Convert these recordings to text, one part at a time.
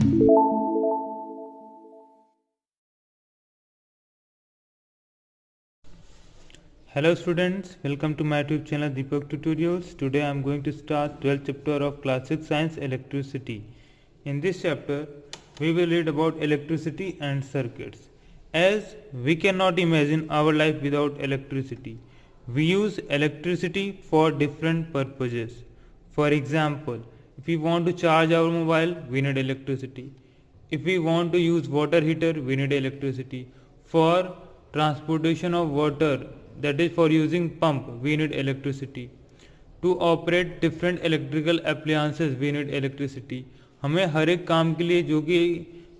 Hello students, welcome to my YouTube channel Deepak Tutorials. Today I am going to start 12th chapter of Class 6 Science Electricity. In this chapter, we will read about electricity and circuits. As we cannot imagine our life without electricity, we use electricity for different purposes. For example, if we want to charge our mobile, we need electricity. If we want to use water heater, we need electricity. For transportation of water, that is for using pump, we need electricity. To operate different electrical appliances, we need electricity. हमें हर एक काम के लिए जो कि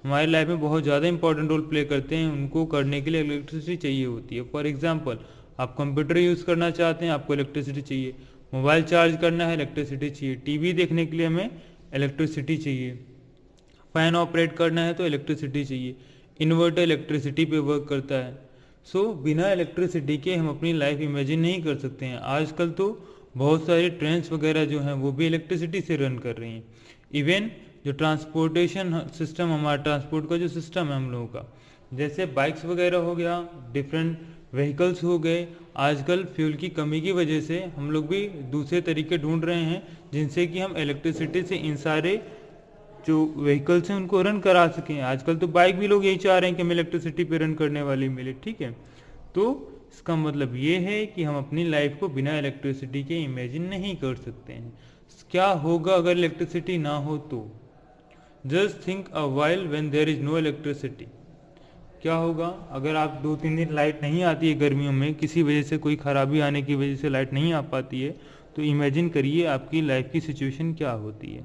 हमारे life में बहुत ज़्यादा इंपॉर्टेंट रोल प्ले करते हैं, उनको करने के लिए इलेक्ट्रिसिटी चाहिए होती है. फॉर एग्जांपल, आप कंप्यूटर यूज़ करना चाहते हैं, आपको इलेक्ट्रिसिटी चाहिए. मोबाइल चार्ज करना है, इलेक्ट्रिसिटी चाहिए. टीवी देखने के लिए हमें इलेक्ट्रिसिटी चाहिए. फैन ऑपरेट करना है तो इलेक्ट्रिसिटी चाहिए. इन्वर्टर इलेक्ट्रिसिटी पे वर्क करता है. बिना इलेक्ट्रिसिटी के हम अपनी लाइफ इमेजिन नहीं कर सकते हैं. आजकल तो बहुत सारी ट्रेन्स वगैरह जो हैं वो भी इलेक्ट्रिसिटी से रन कर रही हैं. इवन जो ट्रांसपोर्टेशन सिस्टम, हमारा ट्रांसपोर्ट का जो सिस्टम है हम लोगों का, जैसे बाइक्स वगैरह हो गया, डिफरेंट व्हीकल्स हो गए, आजकल फ्यूल की कमी की वजह से हम लोग भी दूसरे तरीके ढूंढ रहे हैं जिनसे कि हम इलेक्ट्रिसिटी से इन सारे जो व्हीकल्स हैं उनको रन करा सकें. आजकल तो बाइक भी लोग यही चाह रहे हैं कि हमें इलेक्ट्रिसिटी पे रन करने वाली मिले. ठीक है, तो इसका मतलब ये है कि हम अपनी लाइफ को बिना इलेक्ट्रिसिटी के इमेजिन नहीं कर सकते हैं. क्या होगा अगर इलेक्ट्रिसिटी ना हो तो? Just think a while when there is no electricity. क्या होगा अगर आप 2-3 दिन लाइट नहीं आती है गर्मियों में, किसी वजह से कोई खराबी आने की वजह से लाइट नहीं आ पाती है, तो इमेजिन करिए आपकी लाइफ की सिचुएशन क्या होती है.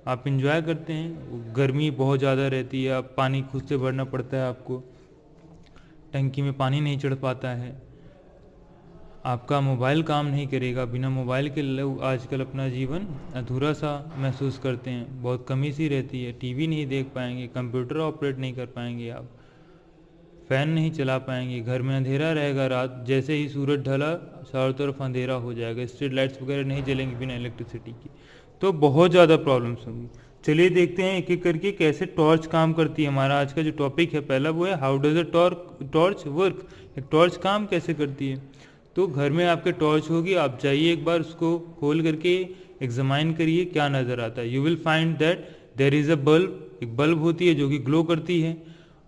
आप इंजॉय करते हैं, गर्मी बहुत ज़्यादा रहती है, आप पानी खुद से भरना पड़ता है, आपको टंकी में पानी नहीं चढ़ पाता है, आपका मोबाइल काम नहीं करेगा. बिना मोबाइल के लोग आजकल अपना जीवन अधूरा सा महसूस करते हैं, बहुत कमी सी रहती है. टीवी नहीं देख पाएंगे, कंप्यूटर ऑपरेट नहीं कर पाएंगे, आप फैन नहीं चला पाएंगे, घर में अंधेरा रहेगा. रात जैसे ही सूरज ढला चारों तरफ अंधेरा हो जाएगा, स्ट्रीट लाइट्स वगैरह नहीं जलेंगी बिना इलेक्ट्रिसिटी की. तो बहुत ज़्यादा प्रॉब्लम्स होंगी. चलिए देखते हैं एक एक करके कैसे टॉर्च काम करती है. हमारा आज का जो टॉपिक है पहला वो है how does a torch work. एक टॉर्च काम कैसे करती है. तो घर में आपके टॉर्च होगी, आप जाइए एक बार उसको खोल करके एग्जामाइन करिए क्या नज़र आता है. You will find that there is a bulb. एक बल्ब होती है जो कि ग्लो करती है.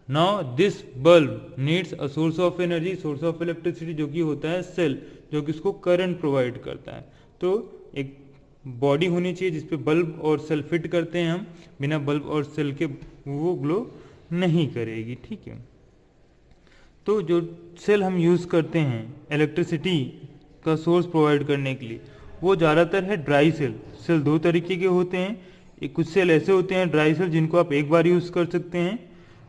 Now this bulb needs a source of energy, source of electricity, जो कि होता है सेल, जो कि उसको करंट प्रोवाइड करता है. तो एक बॉडी होनी चाहिए जिसपे बल्ब और सेल फिट करते हैं हम. बिना बल्ब और सेल के वो ग्लो नहीं करेगी. ठीक है, तो जो सेल हम यूज़ करते हैं इलेक्ट्रिसिटी का सोर्स प्रोवाइड करने के लिए, वो ज़्यादातर है ड्राई सेल. सेल दो तरीके के होते हैं. एक कुछ सेल ऐसे होते हैं ड्राई सेल जिनको आप एक बार यूज़ कर सकते हैं,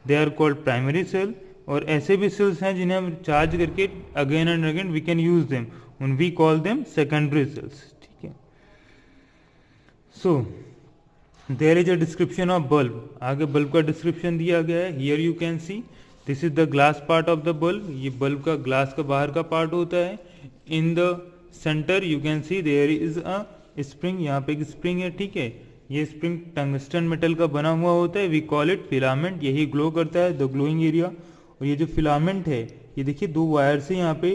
they are called primary cell. और ऐसे भी सेल्स हैं जिन्हें हम चार्ज करके again and again we can use them, उन we call them secondary cells. ठीक है, so there is a description of bulb. आगे बल्ब का डिस्क्रिप्शन दिया गया है. Here you can see this is the glass part of the bulb. ये bulb का ग्लास का बाहर का पार्ट होता है. In the centre you can see there is a spring. यहाँ पे एक स्प्रिंग है. ठीक है, ये स्प्रिंग टंगस्टन मेटल का बना हुआ होता है. We call it filament. यही ग्लो करता है, द ग्लोइंग एरिया. और ये जो फिलामेंट है ये देखिए दो वायर से यहाँ पे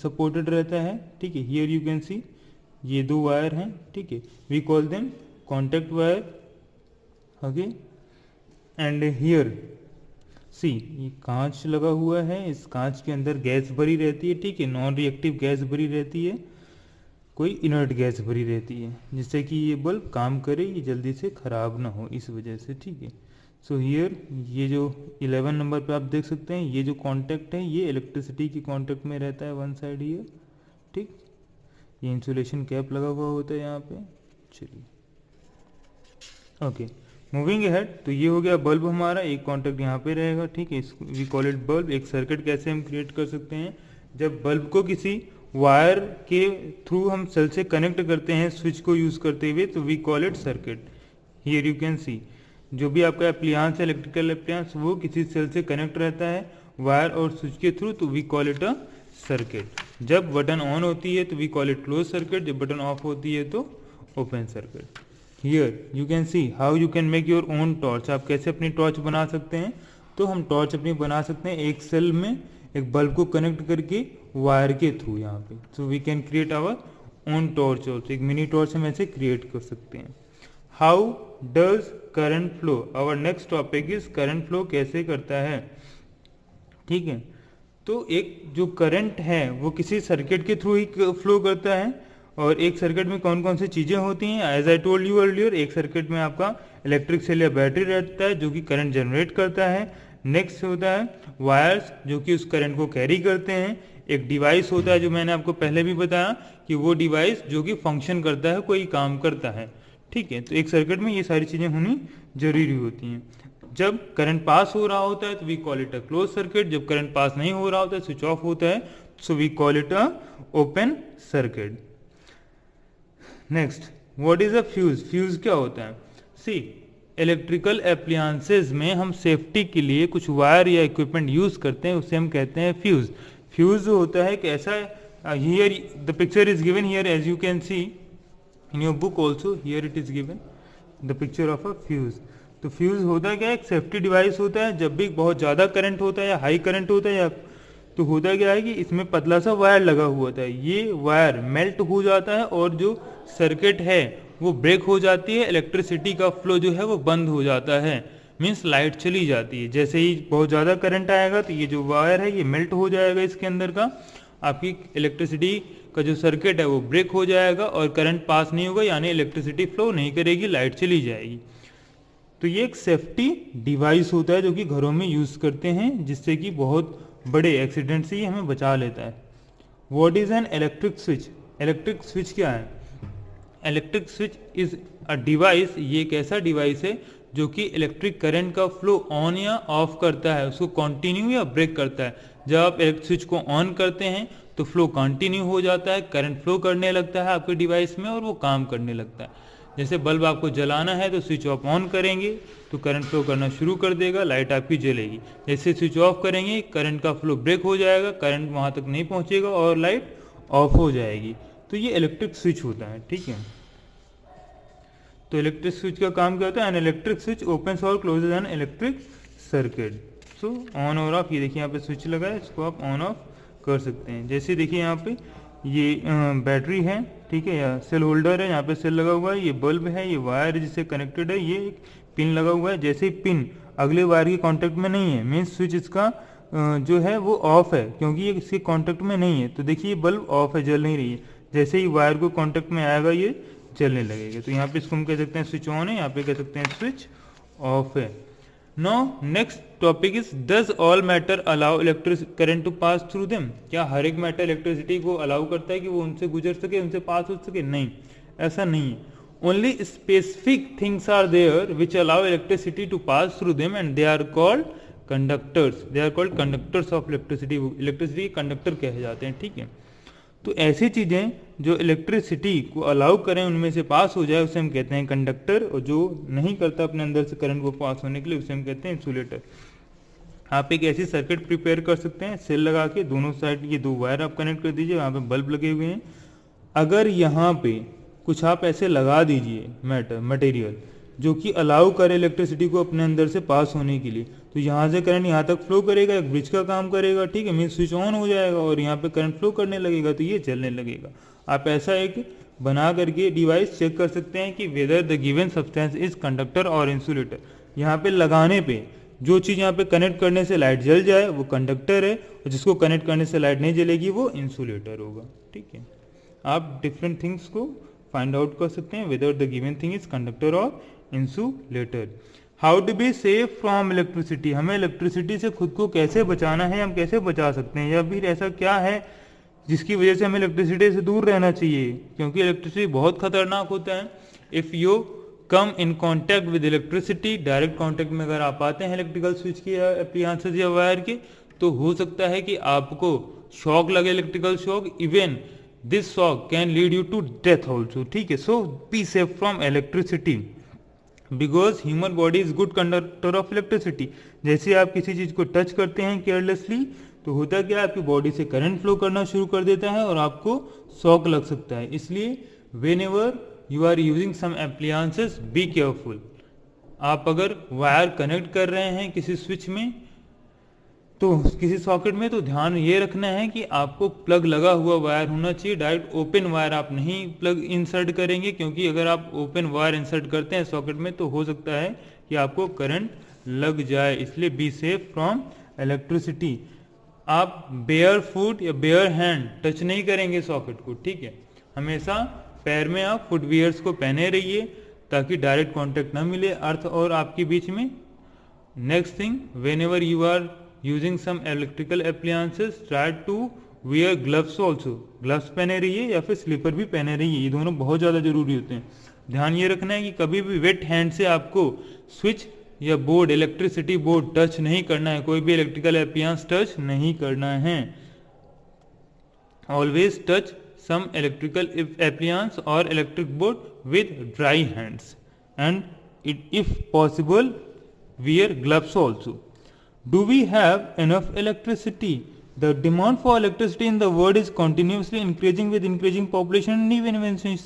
सपोर्टेड रहता है. ठीक है, हियर यू कैन सी ये दो वायर हैं. ठीक है, we call them contact wire. Okay, and here see ये कांच लगा हुआ है. इस कांच के अंदर गैस भरी रहती है. ठीक है, नॉन रिएक्टिव गैस भरी रहती है, कोई इनर्ट गैस भरी रहती है, जिससे कि ये बल्ब काम करे, ये जल्दी से ख़राब ना हो इस वजह से. ठीक है, सो हियर ये जो 11 नंबर पे आप देख सकते हैं, ये जो कांटेक्ट है ये इलेक्ट्रिसिटी की कांटेक्ट में रहता है वन साइड हियर. ठीक, ये इंसुलेशन कैप लगा हुआ होता है यहाँ पे. चलिए ओके, मूविंग अहेड. तो ये हो गया बल्ब हमारा, एक कांटेक्ट यहाँ पे रहेगा. ठीक है, वी कॉल इट बल्ब. एक सर्किट कैसे हम क्रिएट कर सकते हैं, जब बल्ब को किसी वायर के थ्रू हम सेल से कनेक्ट करते हैं स्विच को यूज करते हुए, तो we call it circuit. Here you can see जो भी आपका एप्लियांस है, इलेक्ट्रिकल एप्लियांस, वो किसी सेल से कनेक्ट रहता है वायर और स्विच के थ्रू, तो we call it a circuit. जब बटन ऑन होती है तो we call it close circuit, जब बटन ऑफ होती है तो open circuit. Here you can see how you can make your own torch. आप कैसे अपनी टॉर्च बना सकते हैं, तो हम टॉर्च अपनी बना सकते हैं एक सेल में एक बल्ब को कनेक्ट करके वायर के थ्रू यहाँ पे। So we can create our own torch also, एक मिनी टॉर्च हम ऐसे क्रिएट कर सकते हैं। How does current flow, our next topic is current flow कैसे करता है। ठीक है, तो एक जो करंट है वो किसी सर्किट के थ्रू ही फ्लो करता है, और एक सर्किट में कौन कौन सी चीजें होती हैं, as I told you earlier, एक सर्किट में आपका इलेक्ट्रिक सेल या बैटरी रहता है जो कि करंट जनरेट करता है। नेक्स्ट होता है वायर्स जो कि उस करंट को कैरी करते हैं। एक डिवाइस होता है जो मैंने आपको पहले भी बताया कि वो डिवाइस जो कि फंक्शन करता है, कोई काम करता है। ठीक है, तो एक सर्किट में ये सारी चीजें होनी जरूरी होती हैं। जब करंट पास हो रहा होता है तो we call it a close circuit, जब करंट पास नहीं हो रहा होता है, स्विच ऑफ होता है, so we call it a open circuit. Next, what is a fuse, fuse क्या होता है। सी, इलेक्ट्रिकल एप्लियंसेस में हम सेफ्टी के लिए कुछ वायर या इक्विपमेंट यूज करते हैं, उसे हम कहते हैं फ्यूज। फ्यूज होता है कि ऐसा, here the picture is given here as you can see in your book also, here it is given the picture of a fuse. तो फ्यूज होता क्या है, एक सेफ्टी डिवाइस होता है। जब भी बहुत ज्यादा करंट होता है या हाई करंट होता है, या तो होता क्या है कि इसमें पतला सा वायर लगा हुआ होता है, ये वायर मेल्ट हो जाता है और जो सर्किट है वो ब्रेक हो जाती है, इलेक्ट्रिसिटी का फ्लो जो है वो बंद हो जाता है, मीन्स लाइट चली जाती है। जैसे ही बहुत ज़्यादा करंट आएगा तो ये जो वायर है ये मेल्ट हो जाएगा, इसके अंदर का आपकी इलेक्ट्रिसिटी का जो सर्किट है वो ब्रेक हो जाएगा और करंट पास नहीं होगा, यानी इलेक्ट्रिसिटी फ्लो नहीं करेगी, लाइट चली जाएगी। तो ये एक सेफ्टी डिवाइस होता है जो कि घरों में यूज करते हैं, जिससे कि बहुत बड़े एक्सीडेंट से ही हमें बचा लेता है। What is an electric switch, electric switch क्या है। Electric switch is a device, ये एक ऐसा डिवाइस है जो कि इलेक्ट्रिक करंट का फ्लो ऑन या ऑफ करता है, उसको कंटिन्यू या ब्रेक करता है। जब आप इलेक्ट्रिक स्विच को ऑन करते हैं तो फ्लो कंटिन्यू हो जाता है, करंट फ्लो करने लगता है आपके डिवाइस में और वो काम करने लगता है। जैसे बल्ब आपको जलाना है तो स्विच ऑफ ऑन करेंगे तो करंट फ्लो करना शुरू कर देगा, लाइट आपकी जलेगी। जैसे स्विच ऑफ करेंगे करंट का फ्लो ब्रेक हो जाएगा, करंट वहां तक नहीं पहुंचेगा और लाइट ऑफ हो जाएगी। तो ये इलेक्ट्रिक स्विच होता है। ठीक है, तो इलेक्ट्रिक स्विच का काम क्या होता है, एन इलेक्ट्रिक स्विच ओपन्स और closes an electric circuit. So on और ऑफ, ये देखिए यहाँ पे स्विच लगा है, इसको आप ऑन ऑफ कर सकते हैं। जैसे देखिए यहाँ पे ये बैटरी है, ठीक है, या सेल होल्डर है, यहाँ पे सेल लगा हुआ है, ये बल्ब है, ये वायर जिससे कनेक्टेड है, ये एक पिन लगा हुआ है। जैसे ही पिन अगले वायर के कॉन्टेक्ट में नहीं है, मीन्स स्विच इसका जो है वो ऑफ है, क्योंकि ये इसके कॉन्टेक्ट में नहीं है। तो देखिए ये बल्ब ऑफ है, जल नहीं रही है। जैसे ही वायर को कॉन्टेक्ट में आएगा ये चलने लगेगा। तो यहाँ पे इसको हम कह सकते हैं स्विच ऑन है, यहाँ पे कह सकते हैं स्विच ऑफ है। Now next topic is, does all matter allow electric current to pass through them. क्या हर एक मैटर इलेक्ट्रिसिटी को अलाउ करता है कि वो उनसे गुजर सके, उनसे पास हो सके? नहीं, ऐसा नहीं है। Only specific things are there which allow electricity to pass through them and they are called conductors. They are called conductors of electricity, electricity के कंडक्टर कहे जाते हैं। ठीक है, तो ऐसी चीजें जो इलेक्ट्रिसिटी को अलाउ करें, उनमें से पास हो जाए, उसे हम कहते हैं कंडक्टर, और जो नहीं करता अपने अंदर से करंट को पास होने के लिए, उसे हम कहते हैं इंसुलेटर। आप एक ऐसी सर्किट प्रिपेयर कर सकते हैं, सेल लगा के दोनों साइड ये दो वायर आप कनेक्ट कर दीजिए, वहां पे बल्ब लगे हुए हैं। अगर यहाँ पे कुछ आप ऐसे लगा दीजिए मटेरियल जो कि अलाउ करे इलेक्ट्रिसिटी को अपने अंदर से पास होने के लिए, तो यहाँ से करंट यहाँ तक फ्लो करेगा, एक ब्रिज का काम करेगा। ठीक है, मीन स्विच ऑन हो जाएगा और यहाँ पे करंट फ्लो करने लगेगा, तो ये चलने लगेगा। आप ऐसा एक बना करके डिवाइस चेक कर सकते हैं कि weather the given substance is conductor और इंसुलेटर। यहाँ पे लगाने पे जो चीज यहाँ पे कनेक्ट करने से लाइट जल जाए वो कंडक्टर है, और जिसको कनेक्ट करने से लाइट नहीं जलेगी वो इंसुलेटर होगा। ठीक है, आप डिफरेंट थिंग्स को फाइंड आउट कर सकते हैं, whether the given thing is conductor और insulator. How to be safe from electricity, हमें इलेक्ट्रिसिटी से खुद को कैसे बचाना है, हम कैसे बचा सकते हैं, या फिर ऐसा क्या है जिसकी वजह से हमें इलेक्ट्रिसिटी से दूर रहना चाहिए, क्योंकि इलेक्ट्रिसिटी बहुत खतरनाक होता है। If you come in contact with electricity, direct contact में अगर आप आते हैं इलेक्ट्रिकल स्विच के या एप्लियंसेस या वायर के, तो हो सकता है कि आपको शॉक लगे, electrical shock. Even this shock can lead you to death also. ठीक है, so be safe from electricity because human body is good conductor of electricity. जैसे आप किसी चीज को टच करते हैं केयरलेसली, तो होता क्या है, आपकी बॉडी से करंट फ्लो करना शुरू कर देता है और आपको शॉक लग सकता है। इसलिए when ever you are using some appliances, be careful. आप अगर वायर कनेक्ट कर रहे हैं किसी स्विच में तो किसी सॉकेट में, तो ध्यान ये रखना है कि आपको प्लग लगा हुआ वायर होना चाहिए। डायरेक्ट ओपन वायर आप नहीं प्लग इंसर्ट करेंगे, क्योंकि अगर आप ओपन वायर इंसर्ट करते हैं सॉकेट में तो हो सकता है कि आपको करंट लग जाए। इसलिए बी सेफ फ्रॉम इलेक्ट्रिसिटी। आप बेयर फुट या बेयर हैंड टच नहीं करेंगे सॉकेट को, ठीक है। हमेशा पैर में आप फुटवियर्स को पहने रहिए ताकि डायरेक्ट कांटेक्ट ना मिले अर्थ और आपके बीच में। Next thing, whenever you are using some electrical appliances, try to wear gloves also. Gloves पहने रहिए या फिर स्लीपर भी पहने रहिए, ये दोनों बहुत ज़्यादा जरूरी होते हैं। ध्यान ये रखना है कि कभी भी वेट हैंड से आपको स्विच या बोर्ड, इलेक्ट्रिसिटी बोर्ड टच नहीं करना है, कोई भी इलेक्ट्रिकल अप्लायंस टच नहीं करना है। Always touch some electrical appliance or electric board with dry hands, and if possible wear gloves also. Do we have enough electricity? The demand for electricity in the world is continuously increasing with increasing population and new inventions.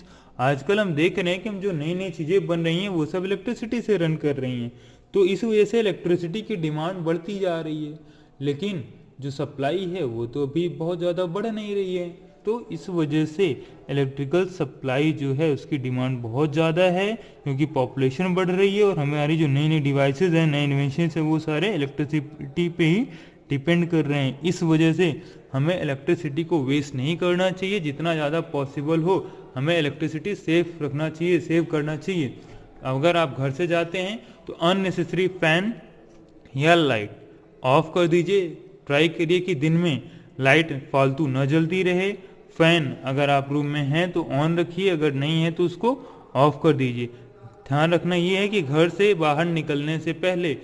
आजकल हम देख रहे हैं कि हम जो नई नई चीज़ें बन रही हैं वो सब इलेक्ट्रिसिटी से रन कर रही हैं, तो इस वजह से इलेक्ट्रिसिटी की डिमांड बढ़ती जा रही है, लेकिन जो सप्लाई है वो तो अभी बहुत ज़्यादा बढ़ नहीं रही है। तो इस वजह से इलेक्ट्रिकल सप्लाई जो है उसकी डिमांड बहुत ज़्यादा है, क्योंकि पॉपुलेशन बढ़ रही है और हमारी जो नई नई डिवाइसेस हैं, नए इन्वेंशन हैं, वो सारे इलेक्ट्रिसिटी पे ही डिपेंड कर रहे हैं। इस वजह से हमें इलेक्ट्रिसिटी को वेस्ट नहीं करना चाहिए, जितना ज़्यादा पॉसिबल हो हमें इलेक्ट्रिसिटी सेफ रखना चाहिए, सेव करना चाहिए। अगर आप घर से जाते हैं तो अननेसेसरी फैन या लाइट ऑफ कर दीजिए। ट्राई करिए कि दिन में लाइट फालतू न जलती रहे। फैन अगर आप रूम में हैं तो ऑन रखिए, अगर नहीं है तो उसको ऑफ कर दीजिए। ध्यान रखना ये है कि घर से बाहर निकलने से पहले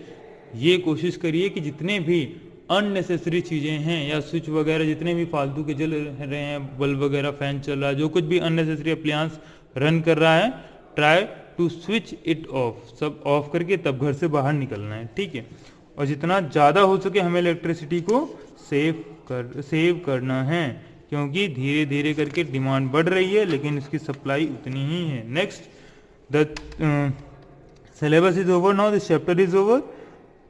ये कोशिश करिए कि जितने भी अननेसेसरी चीज़ें हैं या स्विच वगैरह जितने भी फालतू के जल रहे हैं, बल्ब वगैरह, फैन चल रहा है, जो कुछ भी अननेसेसरी अप्लायंस रन कर रहा है, try to switch it off. सब ऑफ करके तब घर से बाहर निकलना है, ठीक है। और जितना ज़्यादा हो सके हमें इलेक्ट्रिसिटी को सेव करना है, क्योंकि धीरे धीरे करके डिमांड बढ़ रही है लेकिन इसकी सप्लाई उतनी ही है। Next, the syllabus is over now, this chapter is over,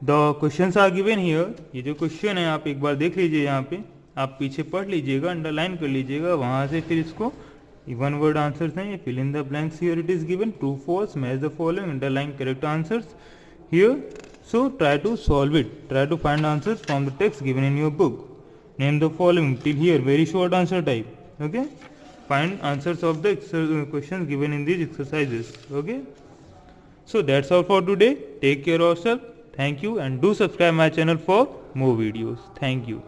the questions are given here. ये जो क्वेश्चन है आप एक बार देख लीजिए, यहाँ पे आप पीछे पढ़ लीजिएगा, अंडरलाइन कर लीजिएगा, वहाँ से फिर इसको वन वर्ड आंसर्स हैं, ये fill in the blanks here it is given, true false, match the following, underline correct answers here. So try to solve it. Try to find answers from the text given in your book. Name the following till here, very short answer type. Okay. Find answers of the questions given in these exercises. Okay. So that's all for today. Take care of yourself. Thank you, and do subscribe my channel for more videos. Thank you.